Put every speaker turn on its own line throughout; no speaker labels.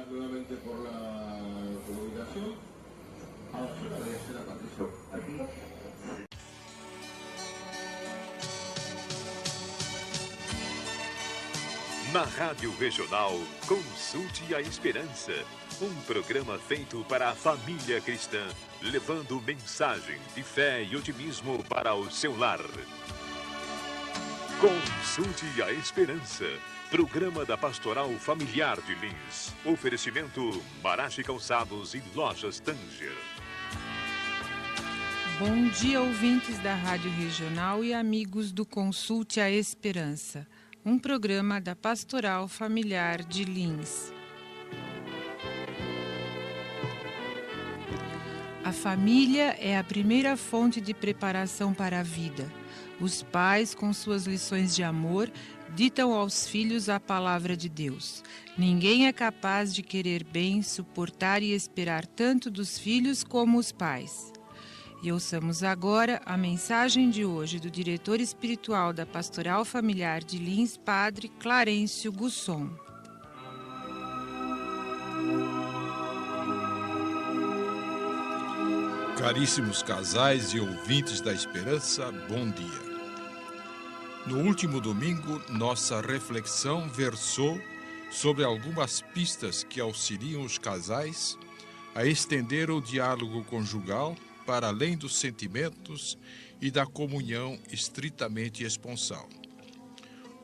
Nuevamente por la comunicación. Ahora debe ser a Patricia. Aquí.
Na Rádio Regional, Consulte a Esperança. Um programa feito para a família cristã, levando mensagem de fé e otimismo para o seu lar. Consulte a Esperança. Programa da Pastoral Familiar de Lins. Oferecimento Marache Calçados e Lojas Tanger.
Bom dia, ouvintes da Rádio Regional e amigos do Consulte a Esperança. Um programa da Pastoral Familiar de Lins. A família é a primeira fonte de preparação para a vida. Os pais, com suas lições de amor, ditam aos filhos a palavra de Deus. Ninguém é capaz de querer bem, suportar e esperar tanto dos filhos como os pais. E ouçamos agora a mensagem de hoje do diretor espiritual da Pastoral Familiar de Lins, Padre Clarencio Gusson.
Caríssimos casais e ouvintes da Esperança, bom dia. No último domingo, nossa reflexão versou sobre algumas pistas que auxiliam os casais a estender o diálogo conjugal para além dos sentimentos e da comunhão estritamente esponsal.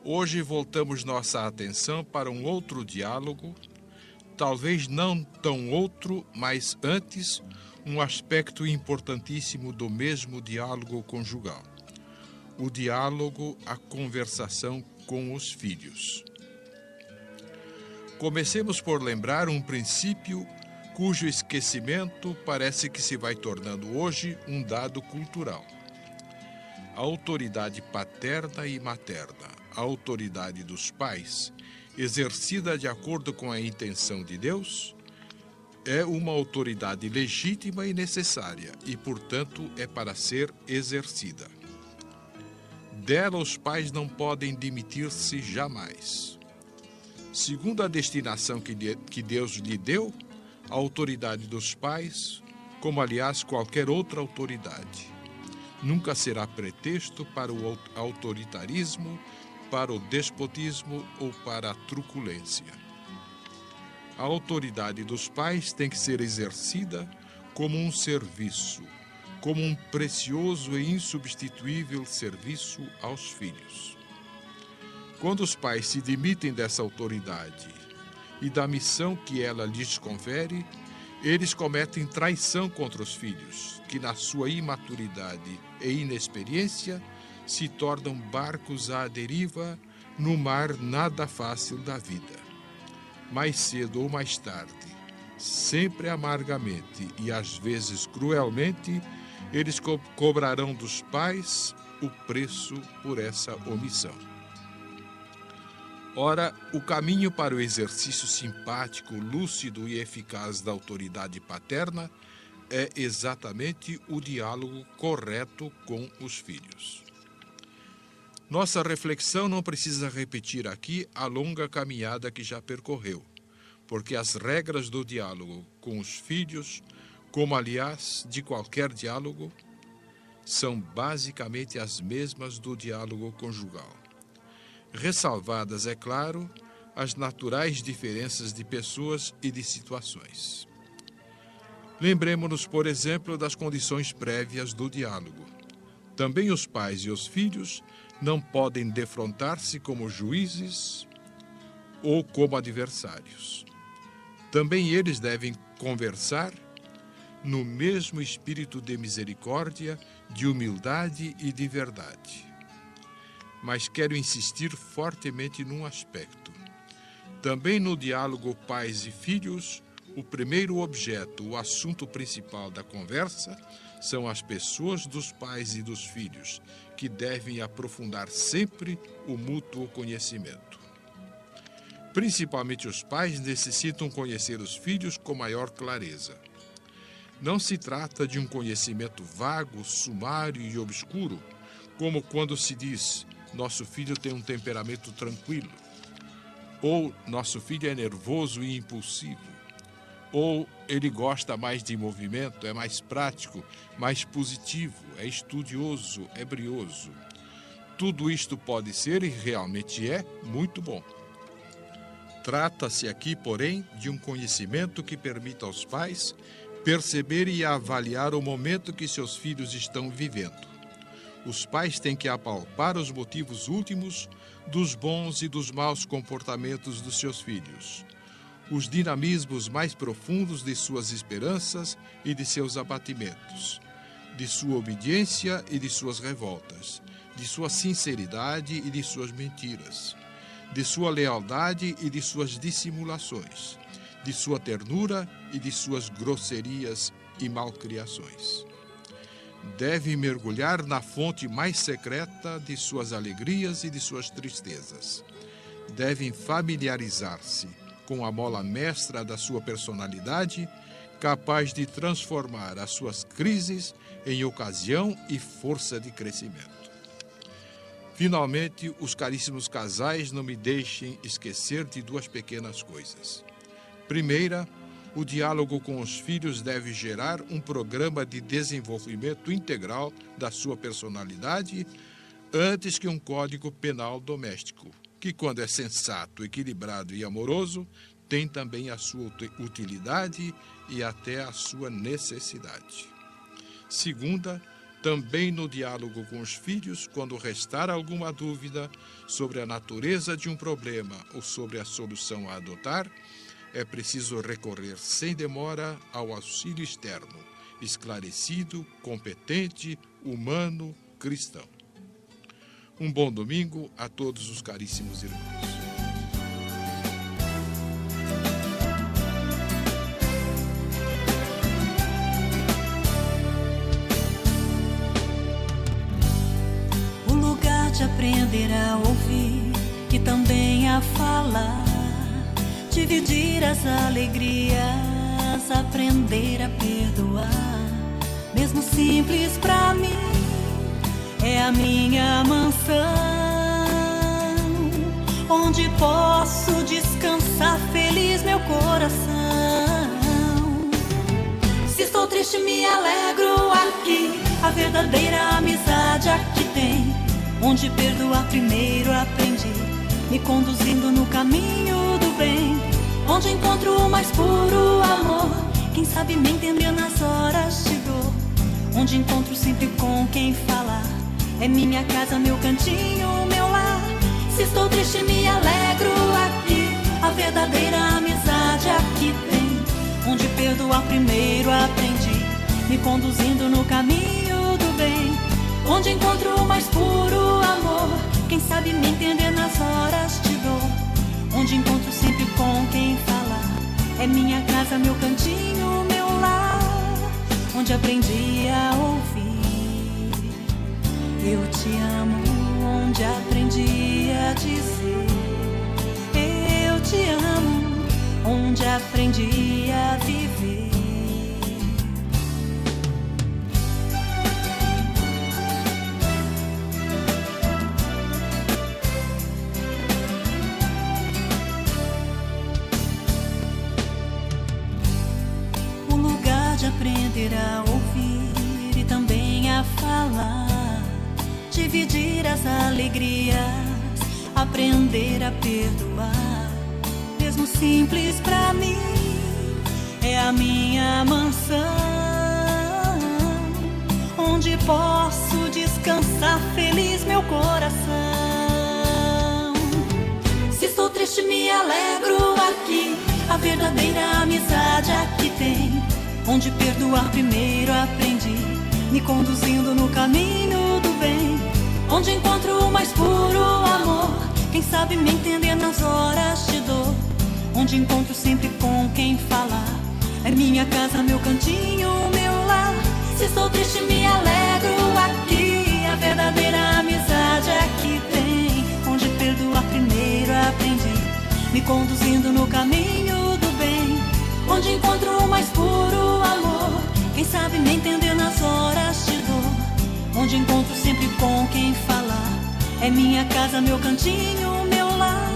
Hoje voltamos nossa atenção para um outro diálogo, talvez não tão outro, mas antes um aspecto importantíssimo do mesmo diálogo conjugal. O diálogo, a conversação com os filhos. Comecemos por lembrar um princípio cujo esquecimento parece que se vai tornando hoje um dado cultural. A autoridade paterna e materna, a autoridade dos pais, exercida de acordo com a intenção de Deus, é uma autoridade legítima e necessária e, portanto, é para ser exercida. Dela os pais não podem demitir-se jamais. Segundo a destinação que Deus lhe deu, a autoridade dos pais, como aliás qualquer outra autoridade, nunca será pretexto para o autoritarismo, para o despotismo ou para a truculência. A autoridade dos pais tem que ser exercida como um serviço, como um precioso e insubstituível serviço aos filhos. Quando os pais se demitem dessa autoridade e da missão que ela lhes confere, eles cometem traição contra os filhos, que na sua imaturidade e inexperiência se tornam barcos à deriva no mar nada fácil da vida. Mais cedo ou mais tarde, sempre amargamente e às vezes cruelmente, eles cobrarão dos pais o preço por essa omissão. Ora, o caminho para o exercício simpático, lúcido e eficaz da autoridade paterna é exatamente o diálogo correto com os filhos. Nossa reflexão não precisa repetir aqui a longa caminhada que já percorreu, porque as regras do diálogo com os filhos, como aliás de qualquer diálogo, são basicamente as mesmas do diálogo conjugal. Ressalvadas, é claro, as naturais diferenças de pessoas e de situações. Lembremos-nos, por exemplo, das condições prévias do diálogo. Também os pais e os filhos não podem defrontar-se como juízes ou como adversários. Também eles devem conversar no mesmo espírito de misericórdia, de humildade e de verdade. Mas quero insistir fortemente num aspecto. Também no diálogo pais e filhos, o primeiro objeto, o assunto principal da conversa, são as pessoas dos pais e dos filhos, que devem aprofundar sempre o mútuo conhecimento. Principalmente os pais necessitam conhecer os filhos com maior clareza. Não se trata de um conhecimento vago, sumário e obscuro, como quando se diz: nosso filho tem um temperamento tranquilo, ou nosso filho é nervoso e impulsivo, ou ele gosta mais de movimento, é mais prático, mais positivo, é estudioso, é brioso. Tudo isto pode ser, e realmente é, muito bom. Trata-se aqui, porém, de um conhecimento que permita aos pais perceber e avaliar o momento que seus filhos estão vivendo. Os pais têm que apalpar os motivos últimos dos bons e dos maus comportamentos dos seus filhos, os dinamismos mais profundos de suas esperanças e de seus abatimentos, de sua obediência e de suas revoltas, de sua sinceridade e de suas mentiras, de sua lealdade e de suas dissimulações, de sua ternura e de suas grosserias e malcriações. Deve mergulhar na fonte mais secreta de suas alegrias e de suas tristezas. Devem familiarizar-se com a mola mestra da sua personalidade, capaz de transformar as suas crises em ocasião e força de crescimento. Finalmente, os caríssimos casais, não me deixem esquecer de duas pequenas coisas. Primeira, o diálogo com os filhos deve gerar um programa de desenvolvimento integral da sua personalidade antes que um código penal doméstico, que, quando é sensato, equilibrado e amoroso, tem também a sua utilidade e até a sua necessidade. Segunda, também no diálogo com os filhos, quando restar alguma dúvida sobre a natureza de um problema ou sobre a solução a adotar, é preciso recorrer sem demora ao auxílio externo, esclarecido, competente, humano, cristão. Um bom domingo a todos os caríssimos irmãos.
O lugar de aprender a ouvir e também a falar, dividir as alegrias, aprender a perdoar, mesmo simples pra mim, é a minha mansão, onde posso descansar feliz meu coração. Se estou triste me alegro aqui, a verdadeira amizade aqui tem, onde perdoar primeiro aprendi, me conduzindo no caminho do bem, onde encontro o mais puro amor, quem sabe me entender nas horas de dor, onde encontro sempre com quem falar, é minha casa, meu cantinho, meu lar. Se estou triste me alegro aqui, a verdadeira amizade aqui tem, onde perdoar primeiro aprendi, me conduzindo no caminho do bem, onde encontro o mais puro amor, quem sabe me entender nas horas de dor, onde encontro sempre com quem falar, é minha casa, meu cantinho, meu lar, onde aprendi a ouvir, eu te amo, onde aprendi a dizer, eu te amo, onde aprendi a viver. Aprender a ouvir e também a falar, dividir as alegrias, aprender a perdoar, mesmo simples pra mim, é a minha mansão, onde posso descansar feliz meu coração. Se estou triste me alegro aqui, a verdadeira amizade aqui tem, onde perdoar primeiro aprendi, me conduzindo no caminho do bem, onde encontro o mais puro amor, quem sabe me entender nas horas de dor, onde encontro sempre com quem falar, é minha casa, meu cantinho, meu lar. Se estou triste me alegro aqui, a verdadeira amizade aqui tem, onde perdoar primeiro aprendi, me conduzindo no caminho do bem, onde encontro o mais puro amor, me entender nas horas de dor, onde encontro sempre com quem falar. É minha casa, meu cantinho, meu lar,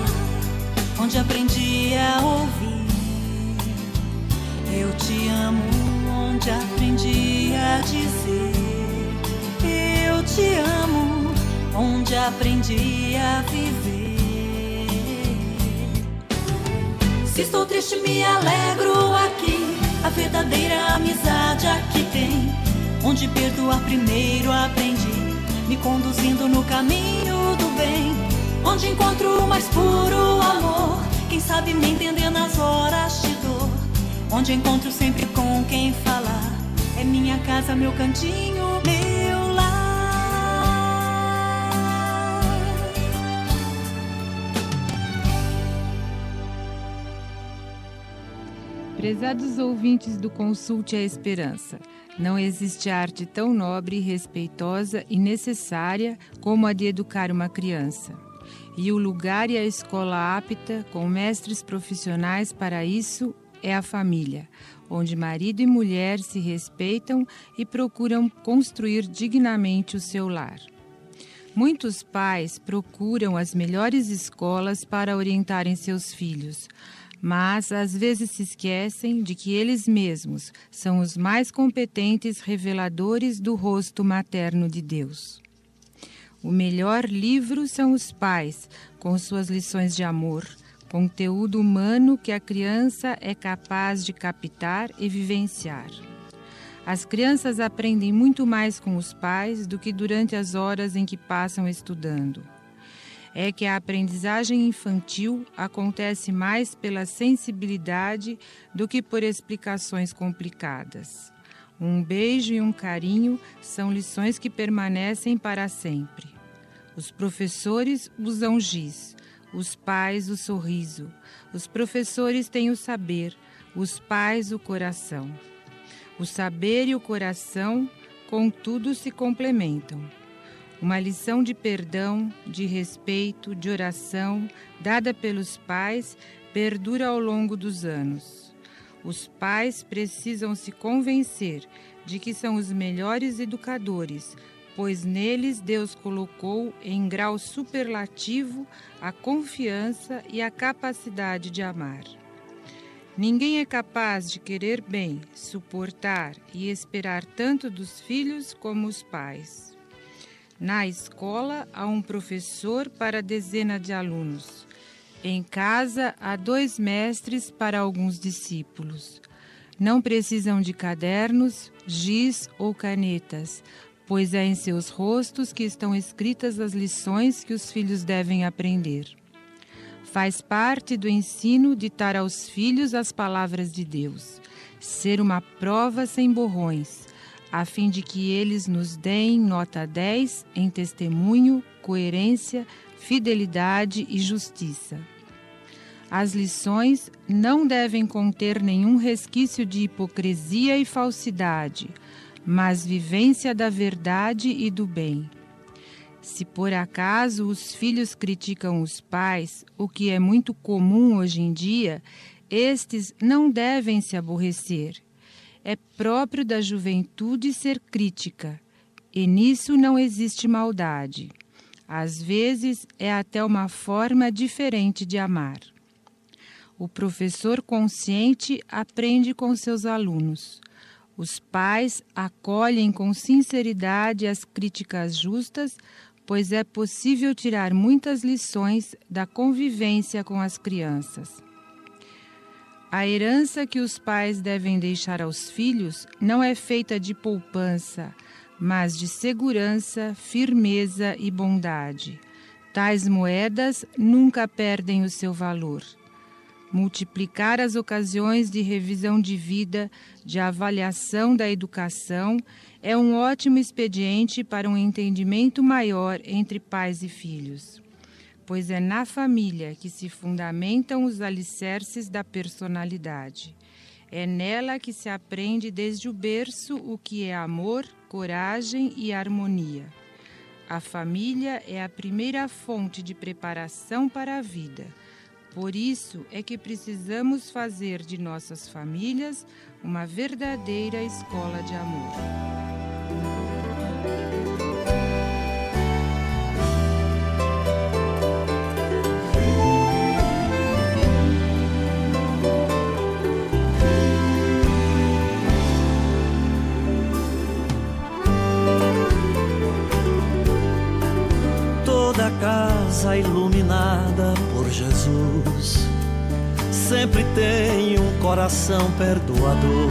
onde aprendi a ouvir. Eu te amo, onde aprendi a dizer. Eu te amo, onde aprendi a viver. Se estou triste, me alegro aqui. A verdadeira amizade aqui tem. Onde perdoar primeiro aprendi, me conduzindo no caminho do bem. Onde encontro o mais puro amor, quem sabe me entender nas horas de dor. Onde encontro sempre com quem falar. É minha casa, meu cantinho, meu lar.
Prezados ouvintes do Consulte a Esperança, não existe arte tão nobre, respeitosa e necessária como a de educar uma criança. E o lugar e a escola apta, com mestres profissionais para isso, é a família, onde marido e mulher se respeitam e procuram construir dignamente o seu lar. Muitos pais procuram as melhores escolas para orientarem seus filhos, mas às vezes se esquecem de que eles mesmos são os mais competentes reveladores do rosto materno de Deus. O melhor livro são os pais, com suas lições de amor, conteúdo humano que a criança é capaz de captar e vivenciar. As crianças aprendem muito mais com os pais do que durante as horas em que passam estudando. É que a aprendizagem infantil acontece mais pela sensibilidade do que por explicações complicadas. Um beijo e um carinho são lições que permanecem para sempre. Os professores usam giz, os pais o sorriso. Os professores têm o saber, os pais o coração. O saber e o coração, contudo, se complementam. Uma lição de perdão, de respeito, de oração, dada pelos pais, perdura ao longo dos anos. Os pais precisam se convencer de que são os melhores educadores, pois neles Deus colocou em grau superlativo a confiança e a capacidade de amar. Ninguém é capaz de querer bem, suportar e esperar tanto dos filhos como os pais. Na escola, há um professor para dezena de alunos. Em casa, há 2 mestres para alguns discípulos. Não precisam de cadernos, giz ou canetas, pois é em seus rostos que estão escritas as lições que os filhos devem aprender. Faz parte do ensino ditar aos filhos as palavras de Deus, ser uma prova sem borrões, a fim de que eles nos deem nota 10 em testemunho, coerência, fidelidade e justiça. As lições não devem conter nenhum resquício de hipocrisia e falsidade, mas vivência da verdade e do bem. Se por acaso os filhos criticam os pais, o que é muito comum hoje em dia, estes não devem se aborrecer. É próprio da juventude ser crítica, e nisso não existe maldade. Às vezes é até uma forma diferente de amar. O professor consciente aprende com seus alunos. Os pais acolhem com sinceridade as críticas justas, pois é possível tirar muitas lições da convivência com as crianças. A herança que os pais devem deixar aos filhos não é feita de poupança, mas de segurança, firmeza e bondade. Tais moedas nunca perdem o seu valor. Multiplicar as ocasiões de revisão de vida, de avaliação da educação, é um ótimo expediente para um entendimento maior entre pais e filhos, pois é na família que se fundamentam os alicerces da personalidade. É nela que se aprende desde o berço o que é amor, coragem e harmonia. A família é a primeira fonte de preparação para a vida, Por isso é que precisamos fazer de nossas famílias uma verdadeira escola de amor.
Toda casa iluminada por Jesus sempre tem um coração perdoador.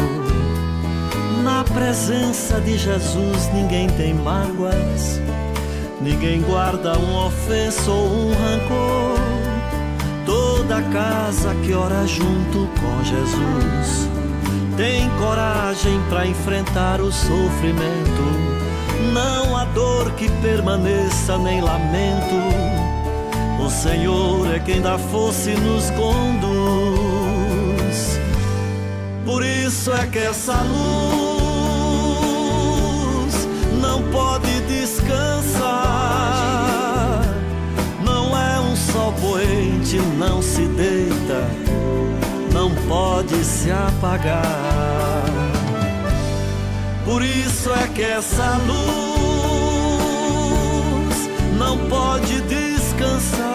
Na presença de Jesus ninguém tem mágoas, ninguém guarda uma ofensa ou um rancor. Toda casa que ora junto com Jesus tem coragem para enfrentar o sofrimento. Não há dor que permaneça nem lamento. O Senhor é quem dá força e nos conduz. Por isso é que essa luz não pode descansar. Não é um sol poente, não se deita, não pode se apagar. Por isso é que essa luz não pode descansar.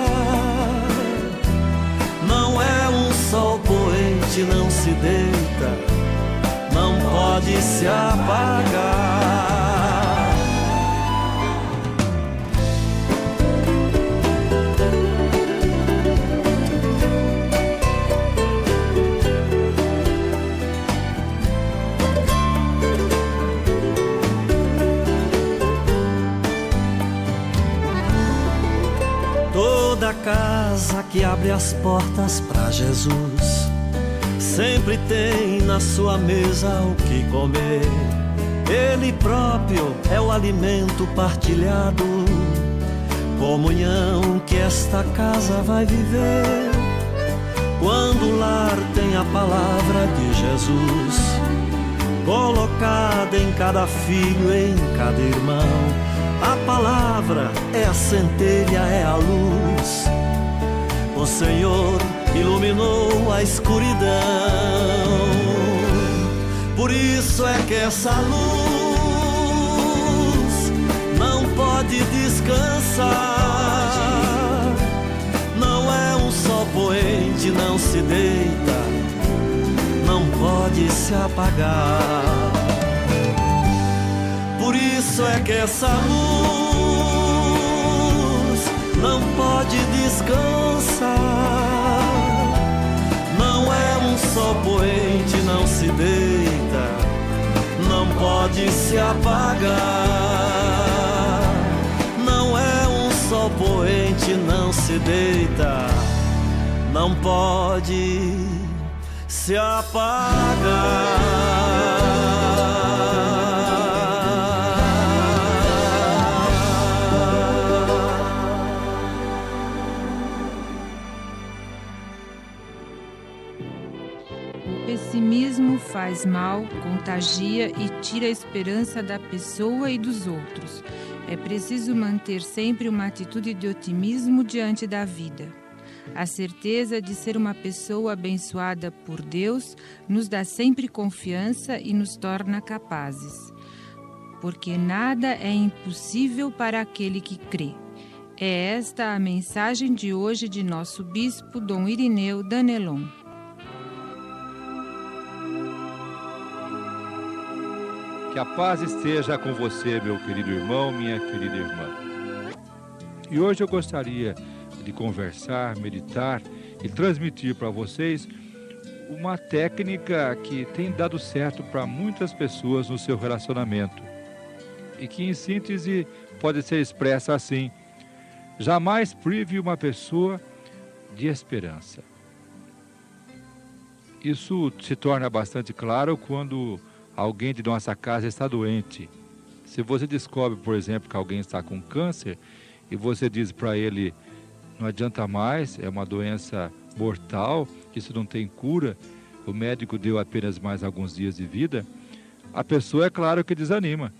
Não é um sol poente, não se deita, não pode se apagar. Toda casa que abre as portas para Jesus sempre tem na sua mesa o que comer. Ele próprio é o alimento partilhado, comunhão que esta casa vai viver. Quando o lar tem a palavra de Jesus colocada em cada filho, em cada irmão, a palavra é a centelha, é a luz. O Senhor iluminou a escuridão. Por isso é que essa luz não pode descansar. Não é um sol poente, não se deita, não pode se apagar. Por isso é que essa luz não pode descansar. Não é um sol poente, não se deita, não pode se apagar. Não é um sol poente, não se deita, não pode se apagar.
O pessimismo faz mal, contagia e tira a esperança da pessoa e dos outros. É preciso manter sempre uma atitude de otimismo diante da vida. A certeza de ser uma pessoa abençoada por Deus nos dá sempre confiança e nos torna capazes. Porque nada é impossível para aquele que crê. É esta a mensagem de hoje de nosso bispo Dom Irineu Danelon.
Que a paz esteja com você, meu querido irmão, minha querida irmã. E hoje eu gostaria de conversar, meditar e transmitir para vocês uma técnica que tem dado certo para muitas pessoas no seu relacionamento e que, em síntese, pode ser expressa assim: jamais prive uma pessoa de esperança. Isso se torna bastante claro quando alguém de nossa casa está doente. Se você descobre, por exemplo, que alguém está com câncer e você diz para ele: não adianta mais, é uma doença mortal, isso não tem cura, o médico deu apenas mais alguns dias de vida, a pessoa, é claro, que desanima.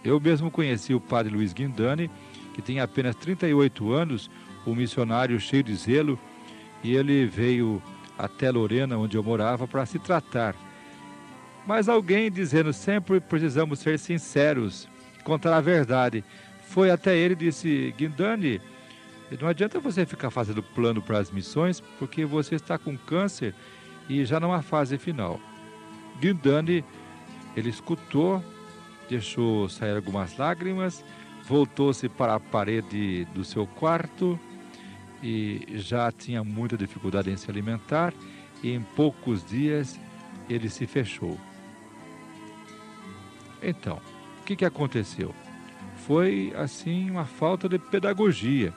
Eu mesmo conheci o padre Luiz Guindani, que tem apenas 38 anos, um missionário cheio de zelo, e ele veio até Lorena, onde eu morava, para se tratar. Mas alguém dizendo, sempre precisamos ser sinceros, contar a verdade, foi até ele e disse: Guindani, não adianta você ficar fazendo plano para as missões, porque você está com câncer e já numa fase final. Guindani, ele escutou, deixou sair algumas lágrimas, voltou-se para a parede do seu quarto e já tinha muita dificuldade em se alimentar, e em poucos dias ele se fechou. Então, o que aconteceu? Foi, assim, uma falta de pedagogia.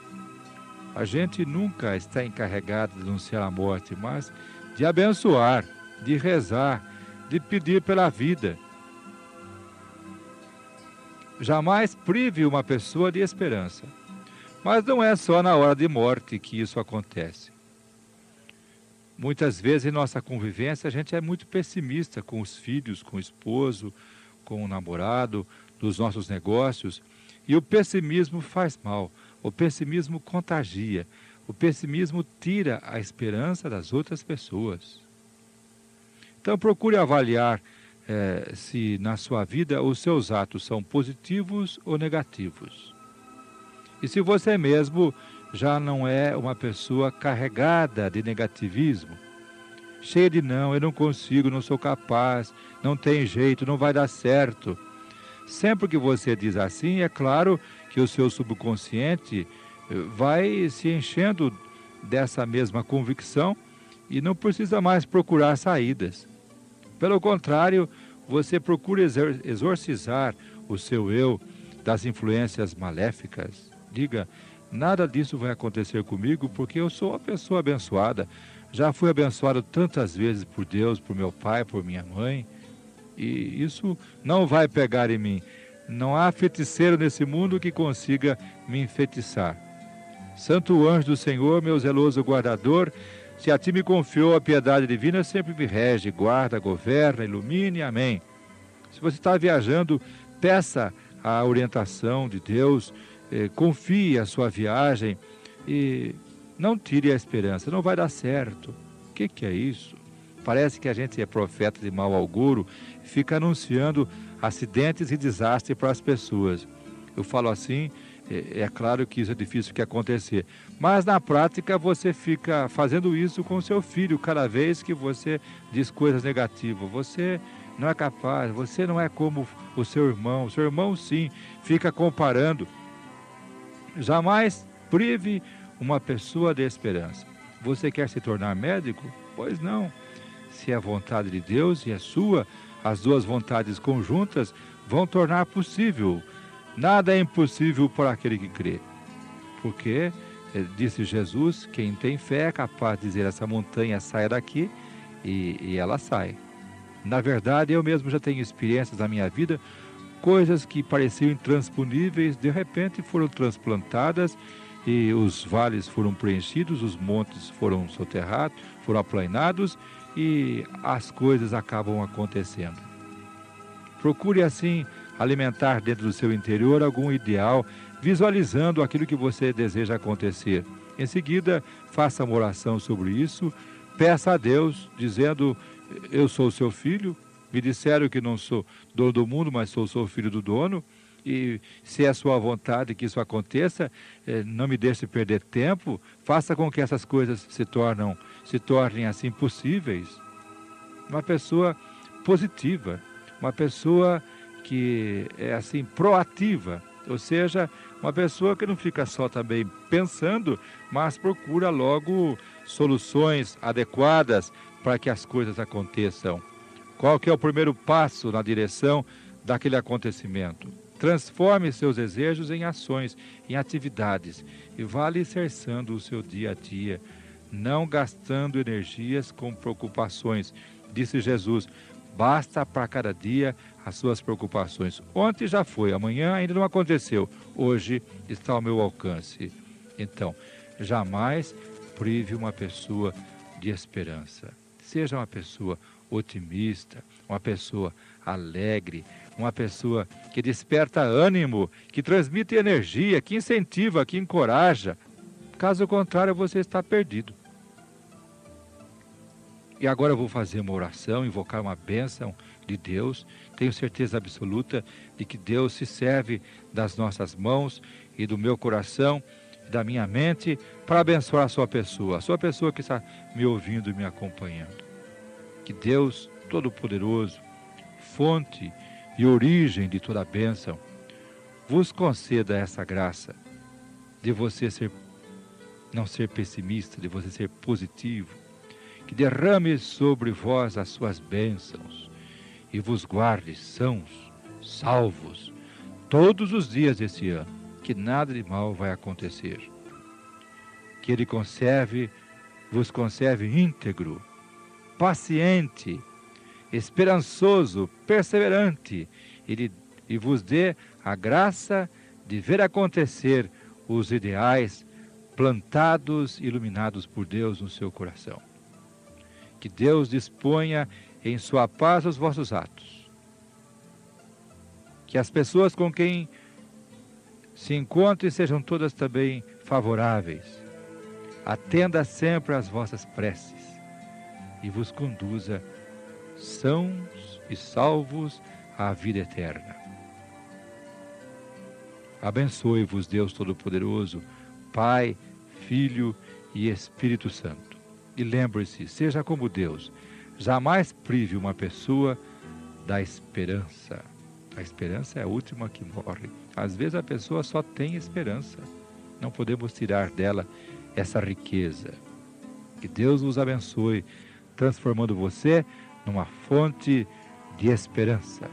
A gente nunca está encarregado de anunciar a morte, mas de abençoar, de rezar, de pedir pela vida. Jamais prive uma pessoa de esperança. Mas não é só na hora de morte que isso acontece. Muitas vezes em nossa convivência a gente é muito pessimista com os filhos, com o esposo, com o namorado, nos nossos negócios. E o pessimismo faz mal, o pessimismo contagia, o pessimismo tira a esperança das outras pessoas. Então procure avaliar se na sua vida os seus atos são positivos ou negativos. E se você mesmo já não é uma pessoa carregada de negativismo, cheia de não, eu não consigo, não sou capaz, não tem jeito, não vai dar certo. Sempre que você diz assim, é claro que o seu subconsciente vai se enchendo dessa mesma convicção e não precisa mais procurar saídas. Pelo contrário, você procura exorcizar o seu eu das influências maléficas. Diga, nada disso vai acontecer comigo porque eu sou uma pessoa abençoada. Já fui abençoado tantas vezes por Deus, por meu pai, por minha mãe. E isso não vai pegar em mim. Não há feiticeiro nesse mundo que consiga me enfeitiçar. Santo anjo do Senhor, meu zeloso guardador, se a ti me confiou a piedade divina, sempre me rege, guarda, governa, ilumine. Amém. Se você está viajando, peça a orientação de Deus, confie a sua viagem e não tire a esperança, não vai dar certo. O que é isso? Parece que a gente é profeta de mau auguro, fica anunciando acidentes e desastres para as pessoas. Eu falo assim, é claro que isso é difícil de acontecer, mas na prática você fica fazendo isso com seu filho cada vez que você diz coisas negativas. Você não é capaz, você não é como o seu irmão sim, fica comparando. Jamais prive uma pessoa de esperança. Você quer se tornar médico? Pois não. Se é a vontade de Deus e é sua, as duas vontades conjuntas vão tornar possível. Nada é impossível para aquele que crê. Porque, disse Jesus, quem tem fé é capaz de dizer essa montanha saia daqui e ela sai. Na verdade, eu mesmo já tenho experiências na minha vida, coisas que pareciam intransponíveis, de repente foram transplantadas e os vales foram preenchidos, os montes foram soterrados, foram aplainados e as coisas acabam acontecendo. Procure assim alimentar dentro do seu interior algum ideal, visualizando aquilo que você deseja acontecer. Em seguida, faça uma oração sobre isso, peça a Deus, dizendo: eu sou seu filho, me disseram que não sou dono do mundo, mas sou filho do dono, e se é sua vontade que isso aconteça, não me deixe perder tempo, faça com que essas coisas se tornem assim possíveis. Uma pessoa positiva, uma pessoa que é assim proativa, ou seja, uma pessoa que não fica só também pensando, mas procura logo soluções adequadas para que as coisas aconteçam. Qual que é o primeiro passo na direção daquele acontecimento? Transforme seus desejos em ações, em atividades, e vá alicerçando o seu dia a dia, não gastando energias com preocupações. Disse Jesus, basta para cada dia as suas preocupações. Ontem já foi, amanhã ainda não aconteceu, hoje está ao meu alcance. Então, jamais prive uma pessoa de esperança. Seja uma pessoa otimista, uma pessoa alegre, uma pessoa que desperta ânimo, que transmite energia, que incentiva, que encoraja. Caso contrário, você está perdido. E agora eu vou fazer uma oração, invocar uma bênção de Deus. Tenho certeza absoluta de que Deus se serve das nossas mãos e do meu coração, da minha mente, para abençoar a sua pessoa que está me ouvindo e me acompanhando. Que Deus Todo-Poderoso, fonte e origem de toda a bênção, vos conceda essa graça de você não ser pessimista, de você ser positivo, que derrame sobre vós as suas bênçãos e vos guarde sãos, salvos, todos os dias desse ano, que nada de mal vai acontecer. Que Ele vos conserve íntegro, paciente, esperançoso, perseverante, e vos dê a graça de ver acontecer os ideais plantados e iluminados por Deus no seu coração. Que Deus disponha em sua paz os vossos atos. Que as pessoas com quem se encontrem sejam todas também favoráveis. Atenda sempre às vossas preces e vos conduza sãos e salvos à vida eterna. Abençoe-vos Deus Todo-Poderoso, Pai, Filho e Espírito Santo. E lembre-se, seja como Deus, jamais prive uma pessoa da esperança. A esperança é a última que morre. Às vezes a pessoa só tem esperança. Não podemos tirar dela essa riqueza. Que Deus vos abençoe, transformando você numa fonte de esperança.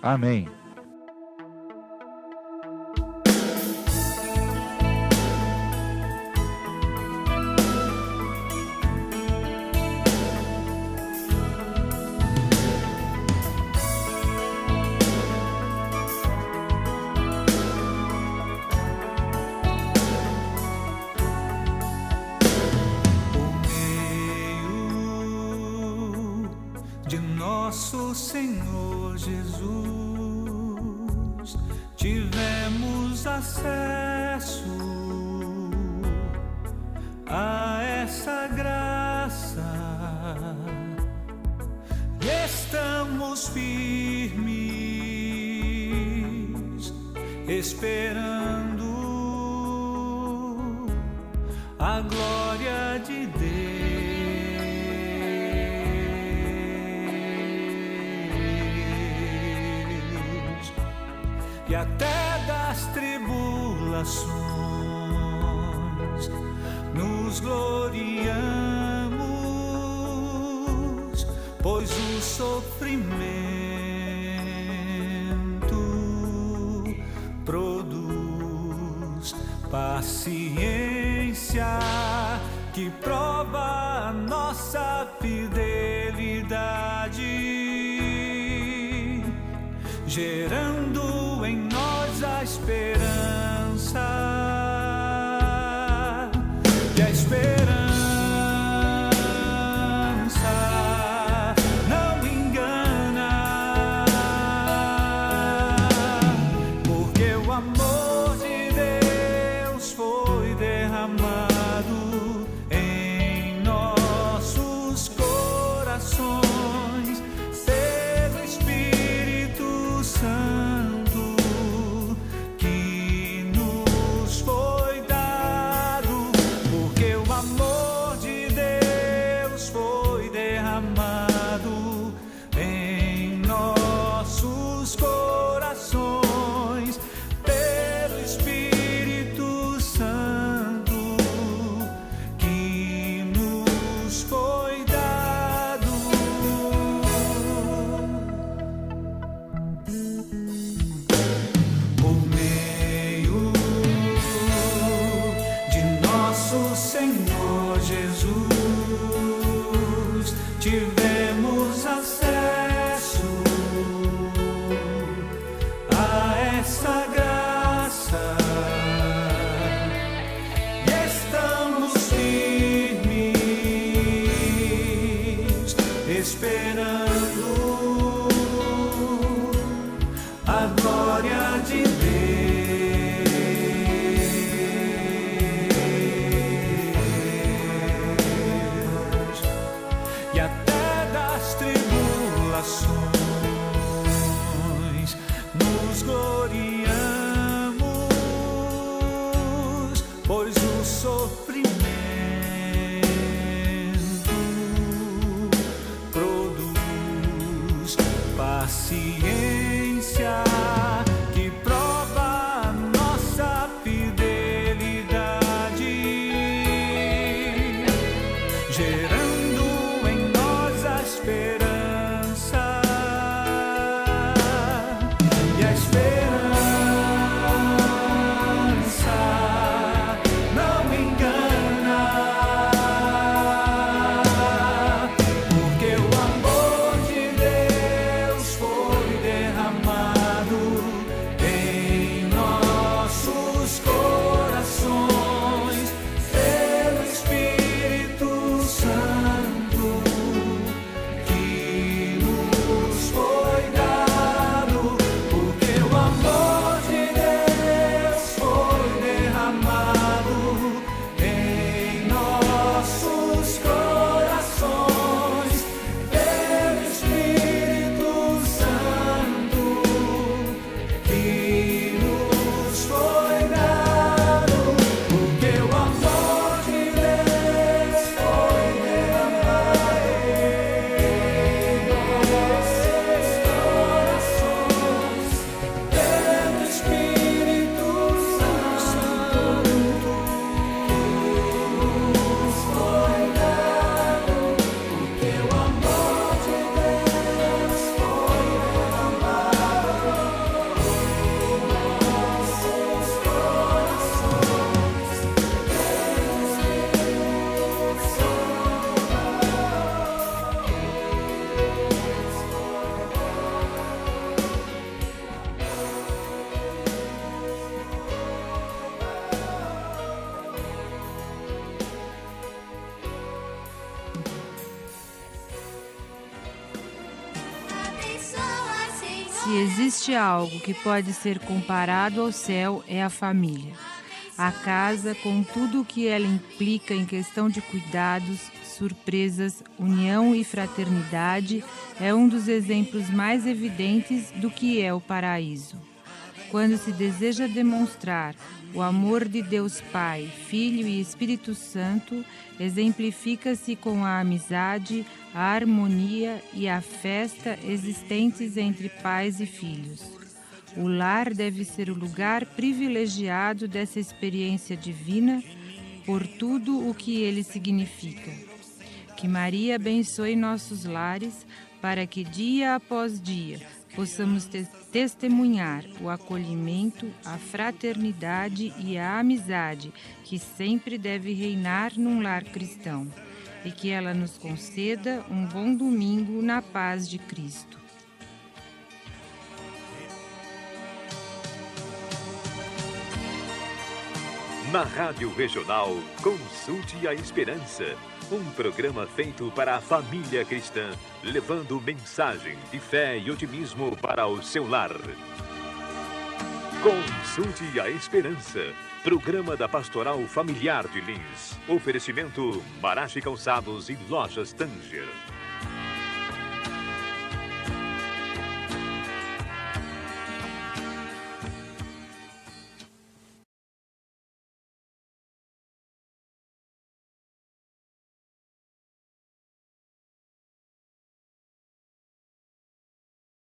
Amém.
De nosso Senhor Jesus, tivemos acesso a essa graça e estamos firmes, esperando a glória de Deus. E até das tribulações nos gloriamos, pois o sofrimento produz paciência que prova a nossa fidelidade, gerando em nós a esperança, e a esperança não engana, porque o amor de Deus foi derramado em nossos corações pelo Espírito Santo que paciência que prova a nossa fidelidade, gerando em nós a esperança. E a esperança não engana, porque o amor de Deus foi derramado em nossos corações pelo Espírito Santo que nos foi dado, porque o amor de Deus foi derramado em nossos corações pelo Espírito Santo que nos foi dado, porque o amor de Deus foi derramado em nossos corações pelo Espírito Santo que nos foi dado, porque o amor de Deus foi
Se existe algo que pode ser comparado ao céu, é a família. A casa, com tudo o que ela implica em questão de cuidados, surpresas, união e fraternidade, é um dos exemplos mais evidentes do que é o paraíso. Quando se deseja demonstrar o amor de Deus Pai, Filho e Espírito Santo, exemplifica-se com a amizade, a harmonia e a festa existentes entre pais e filhos. O lar deve ser o lugar privilegiado dessa experiência divina por tudo o que ele significa. Que Maria abençoe nossos lares para que dia após dia possamos testemunhar o acolhimento, a fraternidade e a amizade que sempre deve reinar num lar cristão, e que ela nos conceda um bom domingo na paz de Cristo.
Na Rádio Regional, Consulte a Esperança. Um programa feito para a família cristã, levando mensagem de fé e otimismo para o seu lar. Consulte a Esperança. Programa da Pastoral Familiar de Lins. Oferecimento Marache Calçados e Lojas Tanger.